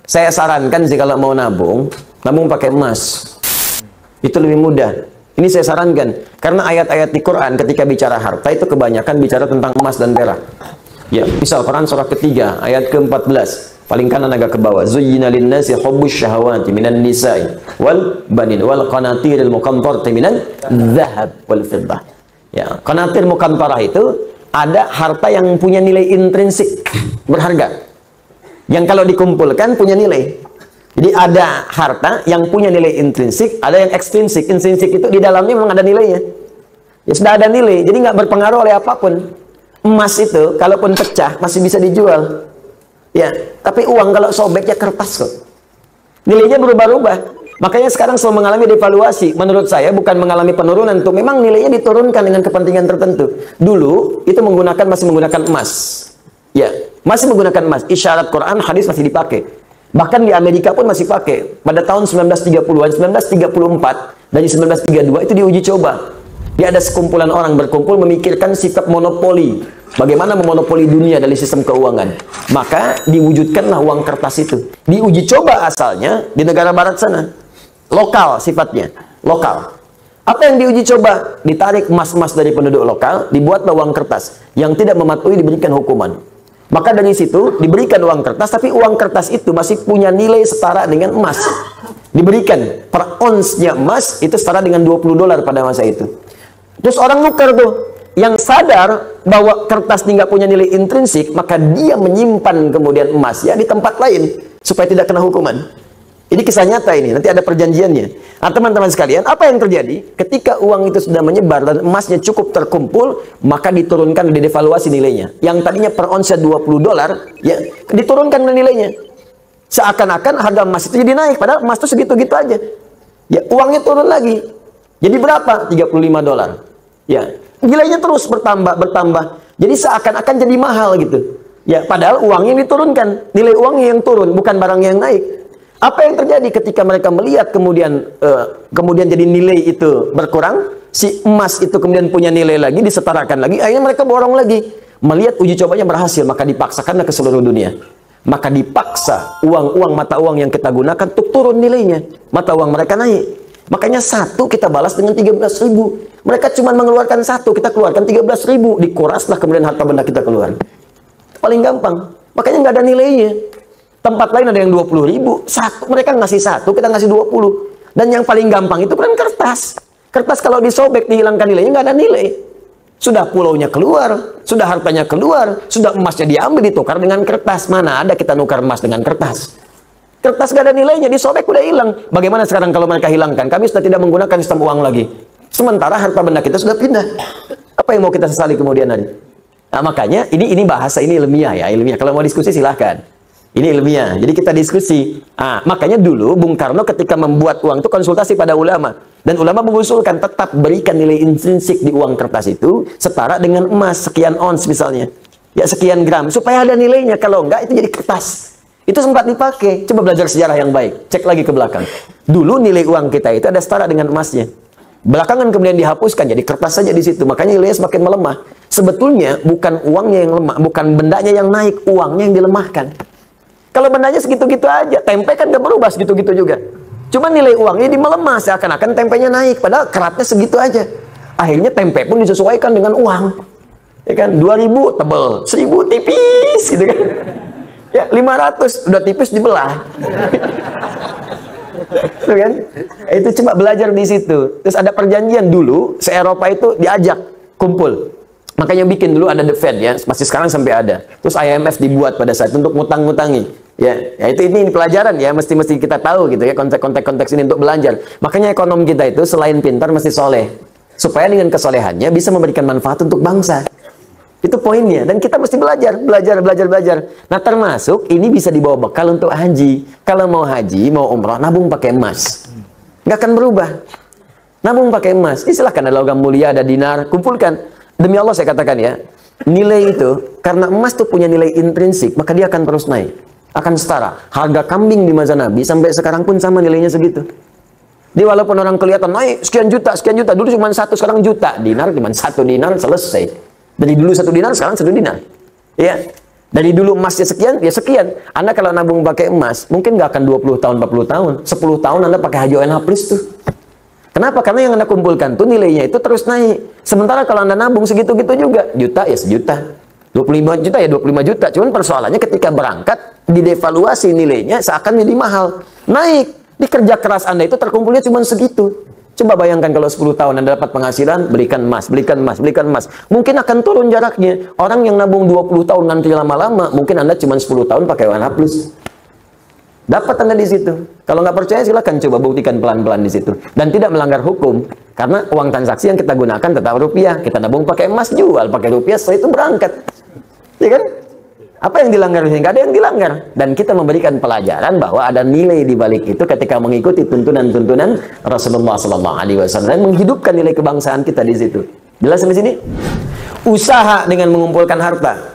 Saya sarankan sih kalau mau nabung pakai emas. Itu lebih mudah. Ini saya sarankan. Karena ayat-ayat di Quran ketika bicara harta itu kebanyakan bicara tentang emas dan perak. Ya, misal Quran surah ketiga, ayat ke-14. Paling kanan agak ke bawah. Zuyyina lin-nasi hubbus syahawati minan nisa'i wal banin wal qanatiril muqantarati minan dzahab wal fiddah. Ya, qanatir muqantarah itu ada harta yang punya nilai intrinsik, berharga. Yang kalau dikumpulkan punya nilai. Jadi ada harta yang punya nilai intrinsik, ada yang ekstrinsik. Intrinsik itu di dalamnya memang ada nilainya. Ya sudah ada nilai, jadi nggak berpengaruh oleh apapun. Emas itu, kalaupun pecah, masih bisa dijual. Ya, tapi uang kalau sobek ya kertas kok. Nilainya berubah-ubah. Makanya sekarang selalu mengalami devaluasi. Menurut saya bukan mengalami penurunan, tuh memang nilainya diturunkan dengan kepentingan tertentu. Dulu itu masih menggunakan emas. Ya, masih menggunakan emas. Isyarat Quran, hadis masih dipakai. Bahkan di Amerika pun masih pakai. Pada tahun 1930-an, 1934 dan 1932 itu diuji coba. Dia ada sekumpulan orang berkumpul memikirkan sifat monopoli. Bagaimana memonopoli dunia dari sistem keuangan. Maka diwujudkanlah uang kertas itu. Diuji coba asalnya di negara barat sana. Lokal sifatnya. Lokal. Apa yang diuji coba? Ditarik emas-emas dari penduduk lokal, dibuatlah uang kertas. Yang tidak mematuhi diberikan hukuman. Maka dari situ diberikan uang kertas, tapi uang kertas itu masih punya nilai setara dengan emas. Diberikan per onsnya emas itu setara dengan $20 pada masa itu. Terus orang nukar tuh, yang sadar bahwa kertas ini nggak punya nilai intrinsik, maka dia menyimpan kemudian emasnya di tempat lain supaya tidak kena hukuman. Ini kisah nyata ini, nanti ada perjanjiannya. Nah teman-teman sekalian, apa yang terjadi? Ketika uang itu sudah menyebar dan emasnya cukup terkumpul, maka diturunkan, didevaluasi nilainya. Yang tadinya per onsnya $20, ya diturunkan nilainya. Seakan-akan harga emas itu jadi naik, padahal emas itu segitu-gitu aja. Ya, uangnya turun lagi. Jadi berapa? $35. Ya, nilainya terus bertambah. Jadi seakan-akan jadi mahal gitu. Ya, padahal uangnya diturunkan, nilai uangnya yang turun, bukan barang yang naik. Apa yang terjadi ketika mereka melihat kemudian jadi nilai itu berkurang, si emas itu kemudian punya nilai lagi, disetarakan lagi, akhirnya mereka borong lagi. Melihat uji cobanya berhasil, maka dipaksakanlah ke seluruh dunia. Maka dipaksa uang-uang mata uang yang kita gunakan untuk turun nilainya. Mata uang mereka naik. Makanya satu kita balas dengan 13.000. Mereka cuma mengeluarkan satu, kita keluarkan 13.000. Dikuraslah kemudian harta benda kita keluar. Paling gampang. Makanya nggak ada nilainya. Tempat lain ada yang 20.000. Mereka ngasih satu, kita ngasih 20. Dan yang paling gampang itu kan kertas. Kertas kalau disobek, dihilangkan nilainya, nggak ada nilai. Sudah pulaunya keluar, sudah hartanya keluar, sudah emasnya diambil, ditukar dengan kertas. Mana ada kita nukar emas dengan kertas? Kertas nggak ada nilainya, disobek udah hilang. Bagaimana sekarang kalau mereka hilangkan? Kami sudah tidak menggunakan sistem uang lagi. Sementara harta benda kita sudah pindah. Apa yang mau kita sesali kemudian hari? Nah, makanya ini bahasa, ini ilmiah ya, ilmiah. Kalau mau diskusi silahkan. Ini ilmiah, jadi kita diskusi. Makanya dulu Bung Karno ketika membuat uang itu konsultasi pada ulama. Dan ulama mengusulkan tetap berikan nilai intrinsik di uang kertas itu setara dengan emas, sekian ons misalnya. Ya sekian gram, supaya ada nilainya. Kalau enggak itu jadi kertas. Itu sempat dipakai. Coba belajar sejarah yang baik. Cek lagi ke belakang. Dulu nilai uang kita itu ada setara dengan emasnya. Belakangan kemudian dihapuskan, jadi kertas saja di situ. Makanya nilainya semakin melemah. Sebetulnya bukan uangnya yang lemah, bukan bendanya yang naik, uangnya yang dilemahkan. Kalau bendanya segitu-gitu aja, tempe kan gak berubah segitu-gitu juga. Cuma nilai uangnya melemah, seakan-akan tempenya naik, padahal keratnya segitu aja. Akhirnya tempe pun disesuaikan dengan uang. Ya kan, 2.000 tebel, 1.000 tipis gitu kan. Ya, 500 udah tipis dibelah. Itu kan? Itu cuma belajar di situ. Terus ada perjanjian dulu, se-Eropa itu diajak kumpul. Makanya bikin dulu ada The Fed ya, masih sekarang sampai ada. Terus IMF dibuat pada saat itu untuk ngutang-ngutangi. Ya itu ini pelajaran ya, mesti kita tahu gitu ya, konteks ini untuk belajar. Makanya ekonom kita itu selain pintar mesti soleh. Supaya dengan kesolehannya bisa memberikan manfaat untuk bangsa. Itu poinnya. Dan kita mesti belajar. Nah termasuk ini bisa dibawa bekal untuk haji. Kalau mau haji, mau umrah, nabung pakai emas. Nggak akan berubah. Nabung pakai emas. Silahkan ada logam mulia, ada dinar, kumpulkan. Demi Allah saya katakan ya, nilai itu, karena emas itu punya nilai intrinsik, maka dia akan terus naik. Akan setara. Harga kambing di masa Nabi sampai sekarang pun sama nilainya segitu. Jadi walaupun orang kelihatan naik sekian juta, dulu cuma 1, sekarang juta. Dinar cuma 1 dinar selesai. Dari dulu 1 dinar, sekarang 1 dinar. Ya. Dari dulu emasnya sekian, ya sekian. Anda kalau nabung pakai emas, mungkin nggak akan 20 tahun, 40 tahun. 10 tahun Anda pakai HJONH Plus tuh. Kenapa? Karena yang Anda kumpulkan tuh nilainya itu terus naik. Sementara kalau Anda nabung segitu-gitu juga, juta ya sejuta. 25 juta ya 25 juta. Cuman persoalannya ketika berangkat, didevaluasi nilainya seakan jadi mahal. Naik. Di kerja keras Anda itu terkumpulnya cuma segitu. Coba bayangkan kalau 10 tahun Anda dapat penghasilan, belikan emas, belikan emas, belikan emas. Mungkin akan turun jaraknya. Orang yang nabung 20 tahun nanti lama-lama, mungkin Anda cuma 10 tahun pakai warna plus. Dapat Anda di situ. Kalau nggak percaya silahkan coba buktikan pelan-pelan di situ. Dan tidak melanggar hukum. Karena uang transaksi yang kita gunakan tetap rupiah. Kita nabung pakai emas, jual pakai rupiah, setelah itu berangkat. Ya kan? Apa yang dilanggar? Nggak ada yang dilanggar. Dan kita memberikan pelajaran bahwa ada nilai di balik itu ketika mengikuti tuntunan-tuntunan Rasulullah SAW, menghidupkan nilai kebangsaan kita di situ. Jelas sampai sini? Usaha dengan mengumpulkan harta.